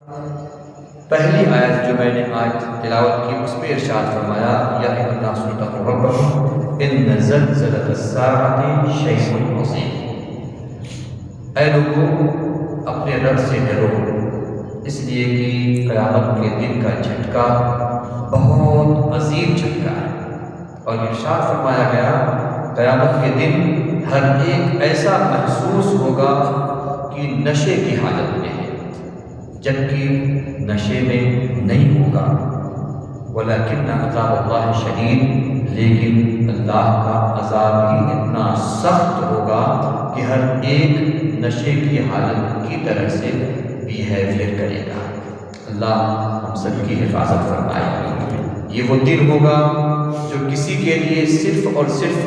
پہلی آیت جو میں نے آج تلاوت کی اس میں ارشاد فرمایا یا ایھا الناس اتقوا ربکم ان زلزلۃ الساعۃ شیء عظیم، اے لوگوں اپنے رب سے ڈرو، اس لیے کہ قیامت کے دن کا جھٹکا بہت عظیم جھٹکا ہے۔ اور ارشاد فرمایا گیا قیامت کے دن ہر ایک ایسا محسوس ہوگا کہ نشے کی حالت میں ہے، جبکہ نشے میں نہیں ہوگا، ولیکن عذاب اللہ شدید، لیکن اللہ کا عذاب ہی اتنا سخت ہوگا کہ ہر ایک نشے کی حالت کی طرح سے بیہیویئر کرے گا۔ اللہ ہم سب کی حفاظت فرمائے۔ یہ وہ دن ہوگا جو کسی کے لیے صرف اور صرف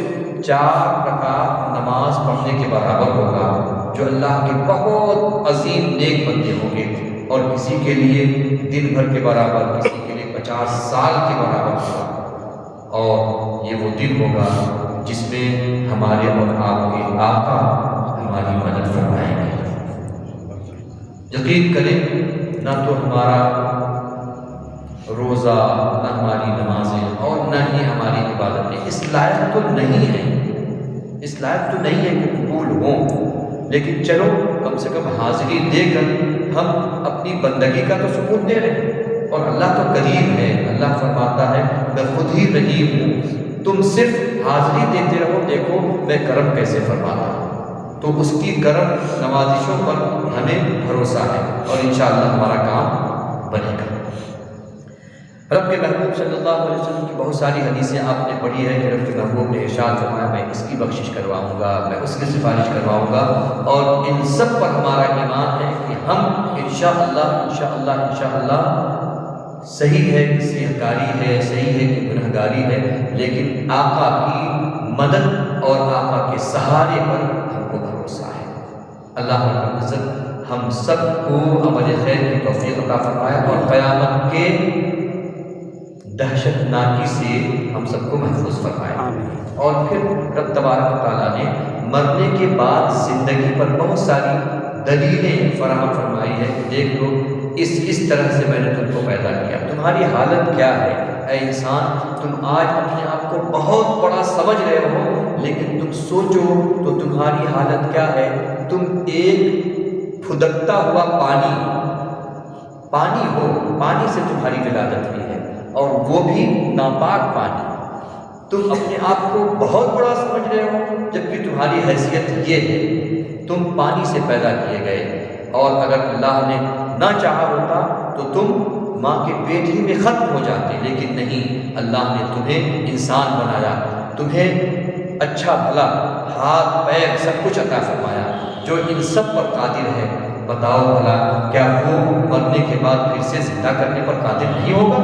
4 رکعت نماز پڑھنے کے برابر ہوگا، جو اللہ کے بہت عظیم نیک بندے ہوں گے، اور کسی کے لیے دن بھر کے برابر، کسی کے لیے 50 سال کے برابر ہوگا۔ اور یہ وہ دن ہوگا جس میں ہمارے اور آپ کے آقا ہماری مدد فرمائیں گے۔ یقین کریں، نہ تو ہمارا روزہ، نہ ہماری نمازیں، اور نہ ہی ہماری عبادتیں اس لائق تو نہیں ہیں، اس لائق تو نہیں ہے کہ قبول ہوں، لیکن چلو کم سے کم حاضری دے کر ہم اپنی بندگی کا تو ثبوت دے رہے ہیں۔ اور اللہ تو کریم ہے، اللہ فرماتا ہے میں خود ہی رحیم ہوں، تم صرف حاضری دیتے رہو، دیکھو میں کرم کیسے فرماتا ہوں۔ تو اس کی کرم نوازشوں پر ہمیں بھروسہ ہے، اور انشاءاللہ ہمارا کام بنے گا۔ رب کے محبوب صلی اللہ علیہ وسلم کی بہت ساری حدیثیں آپ نے پڑھی ہے کہ رب کے محبوب نے ارشاد فرمایا میں اس کی بخشش کرواؤں گا، میں اس کی سفارش کرواؤں گا، اور ان سب پر ہمارا ایمان ہے کہ ہم انشاءاللہ صحیح ہے کہ سیاہکاری ہے، صحیح ہے کہ گنہگاری ہے، لیکن آقا کی مدد اور آقا کے سہارے پر ہم کو بھروسہ ہے۔ اللہ رب العزت ہم سب کو عمل خیر کی توفیق عطا فرمائے، اور قیامت کے دہشت ناکی سے ہم سب کو محفوظ فرمائے۔ اور پھر رب تبارک و تعالیٰ نے مرنے کے بعد زندگی پر بہت ساری دلیلیں فراہم فرمائی ہے کہ دیکھ لو اس طرح سے میں نے تم کو پیدا کیا، تمہاری حالت کیا ہے اے انسان، تم آج اپنے آپ کو بہت بڑا سمجھ رہے ہو، لیکن تم سوچو تو تمہاری حالت کیا ہے۔ تم ایک پھدکتا ہوا پانی ہو، پانی سے تمہاری ولادت ہوئی ہے، اور وہ بھی ناپاک پانی۔ تم اپنے آپ کو بہت بڑا سمجھ رہے ہو، جبکہ تمہاری حیثیت یہ ہے، تم پانی سے پیدا کیے گئے، اور اگر اللہ نے نہ چاہا ہوتا تو تم ماں کے پیٹ ہی میں ختم ہو جاتے، لیکن نہیں، اللہ نے تمہیں انسان بنایا، تمہیں اچھا بھلا ہاتھ پیر سب کچھ عطا فرمایا، جو ان سب پر قادر ہے۔ بتاؤ بھلا کیا وہ مرنے کے بعد پھر سے زندہ کرنے پر قادر نہیں ہوگا؟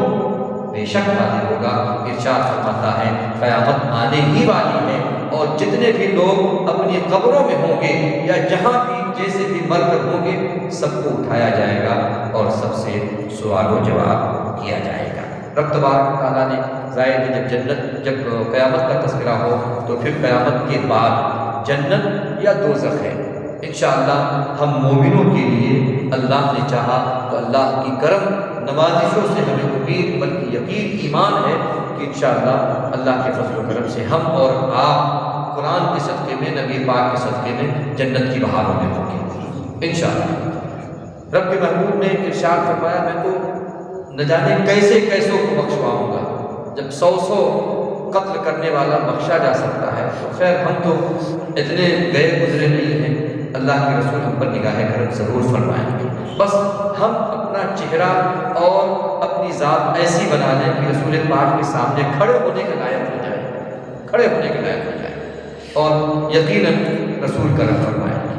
بے شک قادر ہوگا۔ ارشاد فرماتا ہے قیامت آنے ہی والی ہے، اور جتنے بھی لوگ اپنی قبروں میں ہوں گے یا جہاں بھی جیسے بھی مر کر ہوں گے، سب کو اٹھایا جائے گا اور سب سے سوال و جواب کیا جائے گا۔ رب تبارک و تعالیٰ نے ظاہر ہے جب قیامت کا تذکرہ ہو تو پھر قیامت کے بعد جنت یا دوزخ ہے۔ انشاءاللہ ہم مومنوں کے لیے اللہ نے چاہا تو اللہ کی کرم نوازشوں سے ہمیں امید بلکہ یقین ایمان ہے کہ انشاءاللہ اللہ کے فضل و کرم سے ہم اور آپ قرآن کے صدقے میں، نبی پاک کے صدقے میں جنت کی بہاروں میں ہوں گے انشاءاللہ۔ رب کے محبوب نے ارشاد فرمایا میں تو نہ جانے کیسوں کو بخشواؤں گا۔ جب 100 قتل کرنے والا بخشا جا سکتا ہے تو خیر ہم تو اتنے گئے گزرے نہیں ہیں، اللہ کے رسول ہم پر نگاہ کرم ضرور فرمائیں گے۔ بس ہم اپنا چہرہ اور اپنی ذات ایسی بنا لیں کہ رسول پاک کے سامنے کھڑے ہونے کے لائق ہو جائے، اور یقیناً رسول کرم فرمائیں گے۔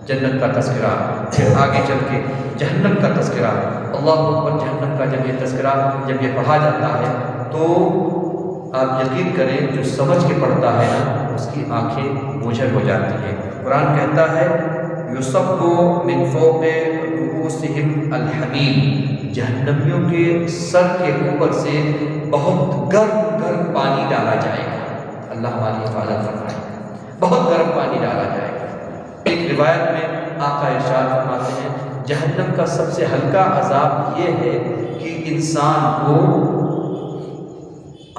جنت کا تذکرہ، پھر آگے چل کے جہنم کا تذکرہ، اللہ اکبر، جہنم کا جب یہ تذکرہ جب یہ پڑھا جاتا ہے تو آپ یقین کریں جو سمجھ کے پڑھتا ہے نا اس کی آنکھیں بوجھل ہو جاتی ہیں۔ قرآن کہتا ہے یُصَبُّ مِن فَوْقِ رُؤُوسِهِمْ الْحَمِیمُ، جہنمیوں کے سر کے اوپر سے بہت گرم پانی ڈالا جائے گا۔ اللہ ہماری حفاظت فرمائے، بہت گرم پانی ڈالا جائے گا۔ ایک روایت میں آقا ارشاد فرماتے ہیں جہنم کا سب سے ہلکا عذاب یہ ہے کہ انسان کو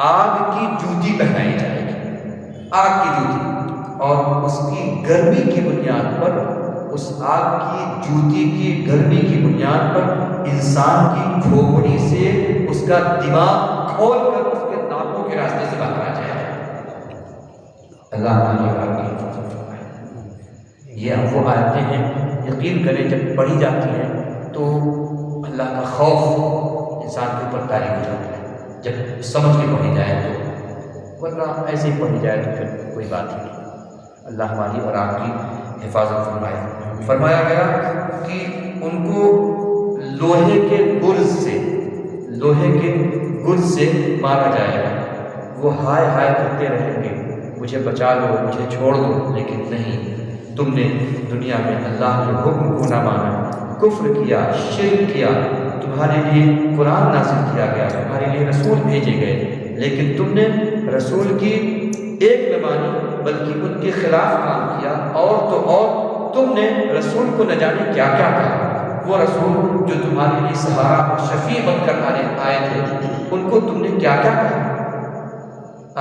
آگ کی جوتی پہنائی جائے گی، آگ کی جوتی، اور اس کی گرمی کی بنیاد پر، اس آگ کی جوتی کی گرمی کی بنیاد پر انسان کی کھوپڑی سے اس کا دماغ کھول کر اس کے ناکوں کے راستے سے باہر آ جائے گا۔ اللہ ہماری اور آپ کی حفاظت فرمائے۔ یہ وہ آیتیں ہیں، یقین کریں جب پڑھی جاتی ہیں تو اللہ کا خوف انسان کے اوپر طاری ہو جاتا ہے، جب سمجھ کے پڑھی جائے تو، ورنہ ایسے ہی پڑھی جائے تو پھر کوئی بات ہی نہیں۔ اللہ ہماری اور آپ کی حفاظت فرمائے۔ فرمایا گیا کہ ان کو لوہے کے گرز سے مارا جائے گا، وہ ہائے ہائے کرتے رہیں گے، مجھے بچا لو، مجھے چھوڑ دو، لیکن نہیں، تم نے دنیا میں اللہ کے حکم کو نہ مانا، کفر کیا، شرک کیا، تمہارے لیے قرآن نازل کیا گیا، تمہارے لیے رسول بھیجے گئے، لیکن تم نے رسول کی ایک نہ مانی بلکہ ان کے خلاف کام کیا، اور تو اور تم نے رسول کو نہ جانے کیا کیا کہا۔ وہ رسول جو تمہارے لیے سہارا اور شفیع بن کر آئے تھے، ان کو تم نے کیا کیا کہا۔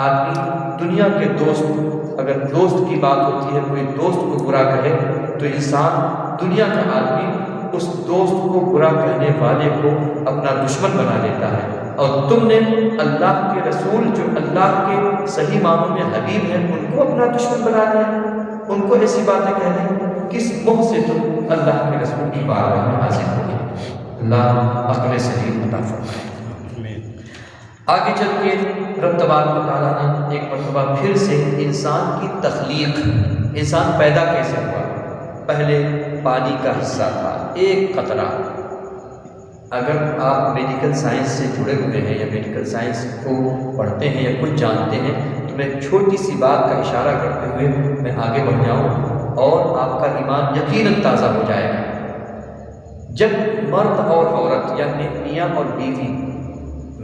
آدمی دنیا کے دوست، اگر دوست کی بات ہوتی ہے، کوئی دوست کو برا کہے تو انسان، دنیا کا آدمی اس دوست کو برا کہنے والے کو اپنا دشمن بنا لیتا ہے، اور تم نے اللہ کے رسول جو اللہ کے صحیح معنوں میں حبیب ہیں ان کو اپنا دشمن بنا لیا، ان کو ایسی باتیں کہہ دی۔ کس منہ سے تم اللہ کے رسول کی بارگاہ میں حاضر ہوگے؟ اللہ عقل سلیم عطا فرمائے۔ آگے چل کے رب تبارک و تعالیٰ نے ایک مرتبہ پھر سے انسان کی تخلیق، انسان پیدا کیسے ہوا۔ پہلے پانی کا حصہ تھا، ایک قطرہ۔ اگر آپ میڈیکل سائنس سے جڑے ہوئے ہیں یا میڈیکل سائنس کو پڑھتے ہیں یا کچھ جانتے ہیں تو میں چھوٹی سی بات کا اشارہ کرتے ہوئے میں آگے بڑھ جاؤں اور آپ کا ایمان یقیناً تازہ ہو جائے گا۔ جب مرد اور عورت یعنی میاں اور بیوی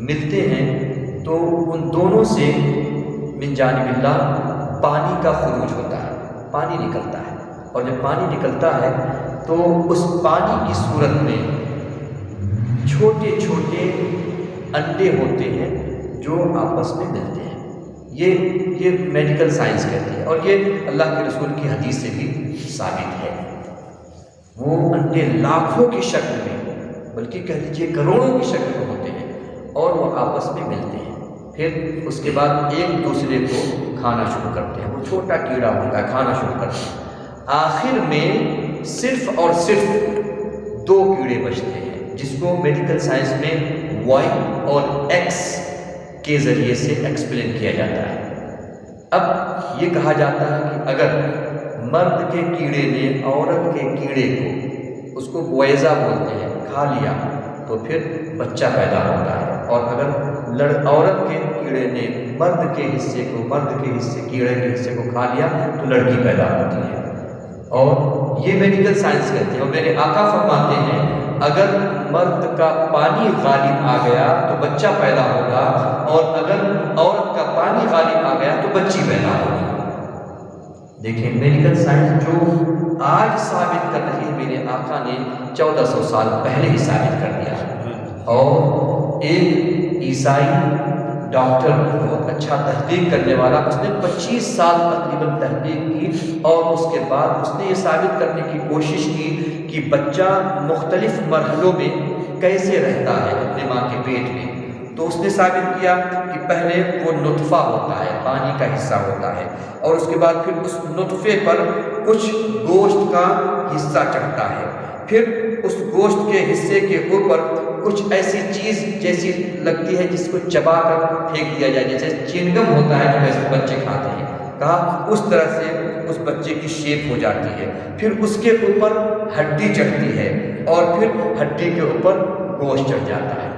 ملتے ہیں تو ان دونوں سے من جانب اللہ پانی کا خروج ہوتا ہے، پانی نکلتا ہے، اور جب پانی نکلتا ہے تو اس پانی کی صورت میں چھوٹے چھوٹے انڈے ہوتے ہیں جو آپس میں ملتے ہیں۔ یہ میڈیکل سائنس کہتی ہے، اور یہ اللہ کے رسول کی حدیث سے بھی ثابت ہے۔ وہ انڈے لاکھوں کی شکل میں، بلکہ کہہ لیجیے کروڑوں کی شکل میں ہوتے ہیں، اور وہ آپس میں ملتے ہیں، پھر اس کے بعد ایک دوسرے کو کھانا شروع کرتے ہیں۔ وہ چھوٹا کیڑا ہوتا ہے، کھانا شروع کرتے ہیں۔ آخر میں صرف اور صرف 2 کیڑے بچتے ہیں، جس کو میڈیکل سائنس میں وائی اور ایکس کے ذریعے سے ایکسپلین کیا جاتا ہے۔ اب یہ کہا جاتا ہے کہ اگر مرد کے کیڑے نے عورت کے کیڑے کو، اس کو بویزہ بولتے ہیں، کھا لیا تو پھر بچہ پیدا ہوتا ہے، اور اگر عورت کے کیڑے نے مرد کے حصے کو، کیڑے کے حصے کو کھا لیا تو لڑکی پیدا ہوتی ہے۔ اور یہ میڈیکل سائنس کہتے ہیں، اور میرے آقا فرماتے ہیں اگر مرد کا پانی غالب آ گیا تو بچہ پیدا ہوگا، اور اگر عورت کا پانی غالب آ گیا تو بچی پیدا ہوگی۔ دیکھیں میڈیکل سائنس جو آج ثابت کر رہی ہے، میرے آقا نے 1400 سال پہلے ہی ثابت کر دیا۔ اور ایک عیسائی ڈاکٹر، بہت اچھا تحقیق کرنے والا، اس نے 25 سال تقریباً تحقیق کی، اور اس کے بعد اس نے یہ ثابت کرنے کی کوشش کی کہ بچہ مختلف مرحلوں میں کیسے رہتا ہے اپنے ماں کے پیٹ میں۔ تو اس نے ثابت کیا کہ پہلے وہ نطفہ ہوتا ہے، پانی کا حصہ ہوتا ہے، اور اس کے بعد پھر اس نطفے پر کچھ گوشت کا حصہ چڑھتا ہے، پھر اس گوشت کے حصے کے اوپر کچھ ایسی چیز جیسی لگتی ہے جس کو چبا کر پھینک دیا جائے، جیسے چینگم ہوتا ہے جو ایسے بچے کھاتے ہیں، کہا اس طرح سے اس بچے کی شیپ ہو جاتی ہے، پھر اس کے اوپر ہڈی چڑھتی ہے، اور پھر ہڈی کے اوپر گوشت چڑھ جاتا ہے۔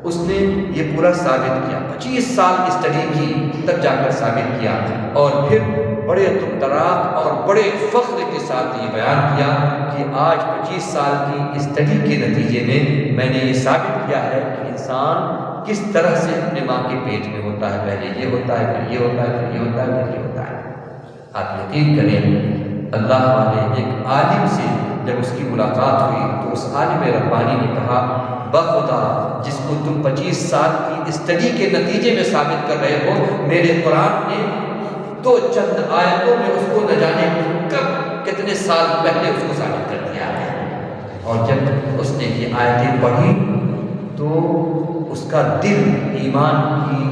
اس نے یہ پورا ثابت کیا، 25 سال اسٹڈی کی، تب جا کر ثابت کیا، اور پھر بڑے تراک اور بڑے فخر کے ساتھ یہ بیان کیا کہ آج 25 سال کی اسٹڈی کے نتیجے میں نے یہ ثابت کیا ہے کہ انسان کس طرح سے اپنے ماں کے پیٹ میں ہوتا ہے، پہلے یہ ہوتا ہے، پھر یہ ہوتا ہے، پھر یہ ہوتا ہے، پھر یہ ہوتا ہے۔ آپ یقین کریں اللہ والے ایک عالم سے جب اس کی ملاقات ہوئی تو اس عالم ربانی نے کہا بخدا جس کو تم 25 سال کی اسٹڈی کے نتیجے میں ثابت کر رہے ہو، میرے قرآن نے تو چند آیتوں میں اس کو نہ جانے کب کتنے سال پہلے اس کو ثابت کر دیا ہے۔ اور جب اس نے یہ آیتیں پڑھی تو اس کا دل ایمان کی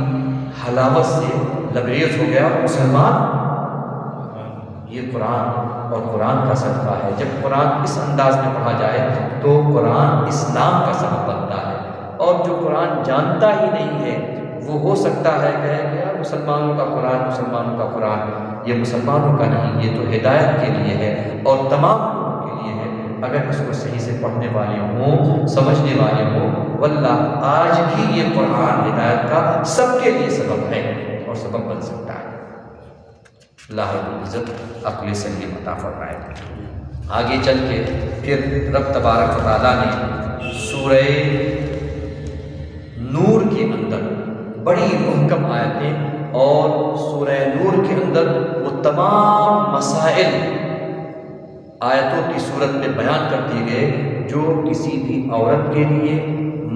حلاوت سے لبریز ہو گیا۔ مسلمان یہ قرآن اور قرآن کا صدقہ ہے۔ جب قرآن اس انداز میں پڑھا جائے تو قرآن اسلام کا سبب بنتا ہے، اور جو قرآن جانتا ہی نہیں ہے وہ ہو سکتا ہے کہ یار مسلمانوں کا قرآن، مسلمانوں کا قرآن، یہ مسلمانوں کا نہیں، یہ تو ہدایت کے لیے ہے اور تمام لوگوں کے لیے ہے۔ اگر اس کو صحیح سے پڑھنے والے ہوں، سمجھنے والے ہوں، واللہ آج بھی یہ قرآن ہدایت کا سب کے لیے سبب ہے اور سبب بن سکتا ہے۔ اللہ رب العزت عقل سلیم عطا فرمائے۔ آگے چل کے پھر رب تبارک و تعالیٰ نے سورہ نور کے اندر بڑی محکم آیتیں، اور سورہ نور کے اندر وہ تمام مسائل آیتوں کی صورت میں بیان کر دیے گئے جو کسی بھی عورت کے لیے،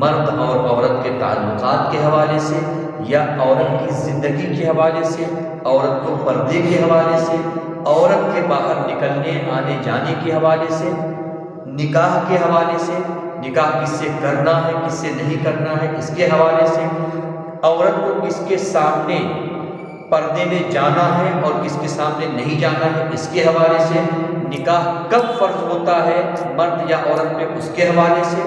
مرد اور عورت کے تعلقات کے حوالے سے، یا عورت کی زندگی کے حوالے سے، عورت کو پردے کے حوالے سے، عورت کے باہر نکلنے آنے جانے کے حوالے سے، نکاح کے حوالے سے، نکاح کس سے کرنا ہے کس سے نہیں کرنا ہے اس کے حوالے سے، عورت کو کس کے سامنے پردے میں جانا ہے اور کس کے سامنے نہیں جانا ہے اس کے حوالے سے، نکاح کب فرض ہوتا ہے مرد یا عورت پہ اس کے حوالے سے،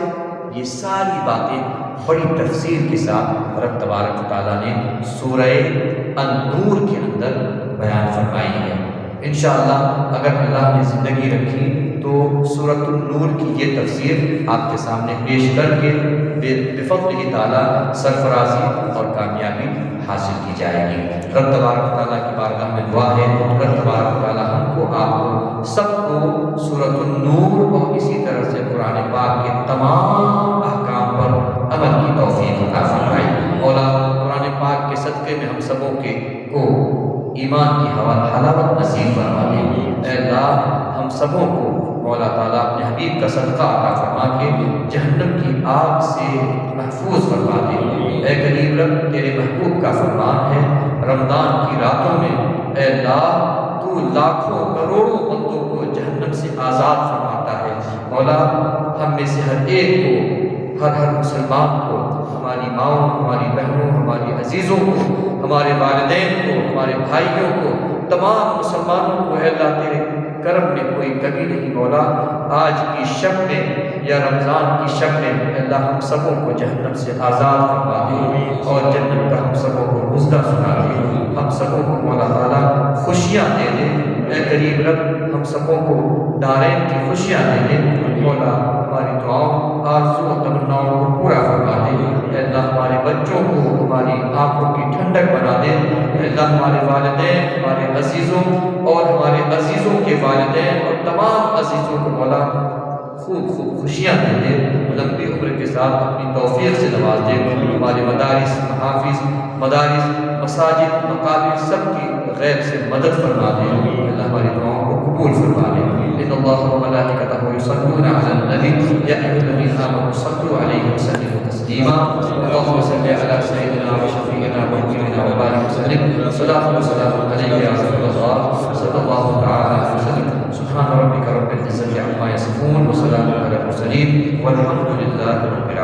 یہ ساری باتیں بڑی تفصیل کے ساتھ رب تبارک و تعالیٰ نے سورہ النور کے اندر بیان فرمائی ہے۔ انشاءاللہ اگر اللہ نے زندگی رکھی تو سورۃ النور کی یہ تفسیر آپ کے سامنے پیش کر کے بفضلہ تعالیٰ سرفرازی اور کامیابی حاصل کی جائے گی۔ رب تبارک و تعالیٰ کی بارگاہ میں دعا ہے، رب تبارک و تعالیٰ ہم کو، آپ کو، سب کو سورۃ النور اور اسی طرح سے قرآن پاک کے تمام احکام پر عمل کی توفیق عطا فرمائے۔ مولا قرآن پاک کے صدقے میں ہم سبوں کو ایمان کی حلاوت نصیب فرما دے۔ اے اللہ ہم سبوں کو مولا تعالیٰ اپنے حبیب کا صدقہ عطا فرما کے جہنم کی آگ سے محفوظ فرما دے۔ اے کریم رب تیرے محبوب کا فرمان ہے رمضان کی راتوں میں اے اللہ تو لاکھوں کروڑوں بندوں کو جہنم سے آزاد فرماتا ہے۔ مولا ہم میں سے ہر ایک کو، ہر مسلمان کو، ہماری ماؤں، ہماری بہنوں، ہماری عزیزوں کو، ہمارے والدین کو، ہمارے بھائیوں کو، تمام مسلمانوں کو اے اللہ تیرے کرم میں کوئی کمی نہیں مولا، آج کی شب میں یا رمضان کی شب میں اے اللہ ہم سبوں کو جہنم سے آزاد فرما دے اور جنت کا ہم سبوں کو مژدہ سنا دے۔ ہم سبوں کو مولا تعالیٰ خوشیاں دے دے۔ اے کریم رب ہم سبوں کو دارین کی خوشیاں دے دے۔ مولا ہماری دعاؤں، آرزو و تمناؤں کو پورا فرما دے۔ اے اللہ ہمارے بچوں کو ہماری آنکھوں کی ٹھنڈک بنا دے۔ اے اللہ ہمارے والدین، ہمارے عزیزوں اور ہمارے عزیزوں کے والدین اور تمام عزیزوں کو مولا خوب خوشیاں دے دے، لمبی عمر کے ساتھ اپنی توفیق سے نواز دے۔ ہمارے مدارس، محافظ، مدارس، مساجد، مقابر سب کی غیب سے مدد فرما دے۔ اللہ ہماری دعاؤں کو قبول فرما دے۔ ان اللہ و ملائکتہ یصلون علی النبی یا ایھا الذین آمنوا صلوا علیہ وسلموا تسلیما۔ اللهم صل علی سیدنا و شفیعنا و حبیبنا و بارک وسلم۔ صلاۃ و سلام علیک یا رسول اللہ صلی اللہ تعالی علیہ وسلم۔ سبحان ربک رب العزة عما یصفون وسلام علی المرسلین والحمد للہ رب العالمین۔